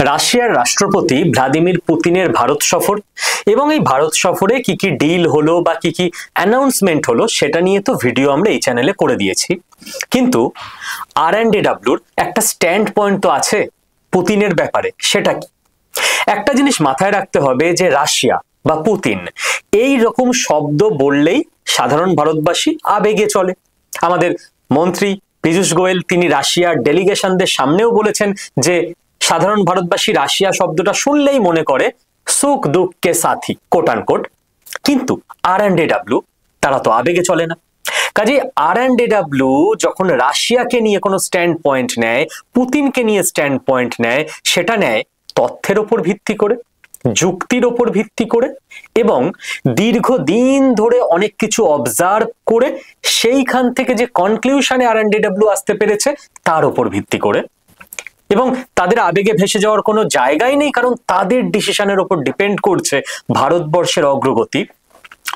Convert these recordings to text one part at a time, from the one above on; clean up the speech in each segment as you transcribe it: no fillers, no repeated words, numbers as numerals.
রাশিয়ার রাষ্ট্রপতি ভ্লাদিমির পুতিনের ভারত সফর এবং এই ভারত সফরে কি কি ডিল হলো বা কি কি অ্যানাউন্সমেন্ট হলো সেটা নিয়ে তো ভিডিও আমরা এই চ্যানেলে করে দিয়েছি। কিন্তু R&AWর একটা স্ট্যান্ড পয়েন্ট তো আছে পুতিনের ব্যাপারে, সেটা কি? একটা জিনিস মাথায় রাখতে হবে যে রাশিয়া বা পুতিন এই রকম শব্দ বললেই সাধারণ ভারতবাসী আবেগে চলে। আমাদের মন্ত্রী পীযূষ গোয়েল তিনি রাশিয়ার ডেলিগেশনদের সামনেও বলেছেন যে সাধারণ ভারতবাসী রাশিয়া শব্দটা শুনলেই মনে করে সুখ দুঃখকে সাথী, কোট আনকোট। কিন্তু R&AW তারা তো আবেগে চলে না। কাজে R&AW যখন রাশিয়াকে নিয়ে কোনো স্ট্যান্ড পয়েন্ট নেয়, পুতিনকে নিয়ে স্ট্যান্ড পয়েন্ট নেয়, সেটা নেয় তথ্যের ওপর ভিত্তি করে, যুক্তির ওপর ভিত্তি করে এবং দীর্ঘদিন ধরে অনেক কিছু অবজার্ভ করে সেইখান থেকে যে কনক্লুশনে R&AW আসতে পেরেছে তার উপর ভিত্তি করে। এবং তাদের আবেগে ভেসে যাওয়ার কোনো জায়গাই নেই, কারণ তাদের ডিসিশনের উপর ডিপেন্ড করছে ভারতবর্ষের অগ্রগতি,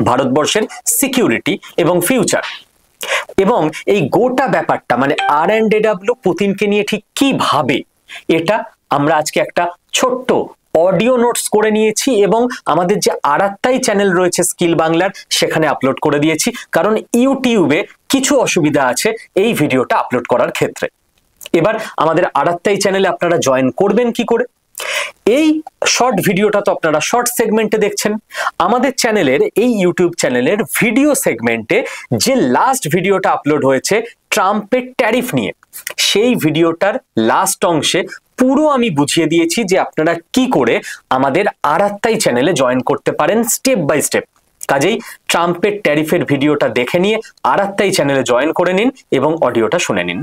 ভারতবর্ষের সিকিউরিটি এবং ফিউচার। এবং এই গোটা ব্যাপারটা মানে R&AW পুতিনকে নিয়ে ঠিক কি ভাবে, এটা আমরা আজকে একটা ছোট্ট অডিও নোটস করে নিয়েছি এবং আমাদের যে আরেকটাই চ্যানেল রয়েছে স্কিল বাংলার সেখানে আপলোড করে দিয়েছি, কারণ ইউটিউবে কিছু অসুবিধা আছে এই ভিডিওটা আপলোড করার ক্ষেত্রে। এবার আমাদের আরেকটাই চ্যানেলে আপনারা জয়েন করবেন কি করে? এই শর্ট ভিডিওটা তো আপনারা শর্ট সেগমেন্টে দেখছেন, আমাদের চ্যানেলের এই ইউটিউব চ্যানেলের ভিডিও সেগমেন্টে যে লাস্ট ভিডিওটা আপলোড হয়েছে ট্রাম্পের ট্যারিফ নিয়ে, সেই ভিডিওটার লাস্ট অংশে পুরো আমি বুঝিয়ে দিয়েছি যে আপনারা কি করে আমাদের আরেকটাই চ্যানেলে জয়েন করতে পারেন স্টেপ বাই স্টেপ। কাজেই ট্রাম্পের ট্যারিফের ভিডিওটা দেখে নিয়ে আরেকটাই চ্যানেলে জয়েন করে নিন এবং অডিওটা শুনে নিন।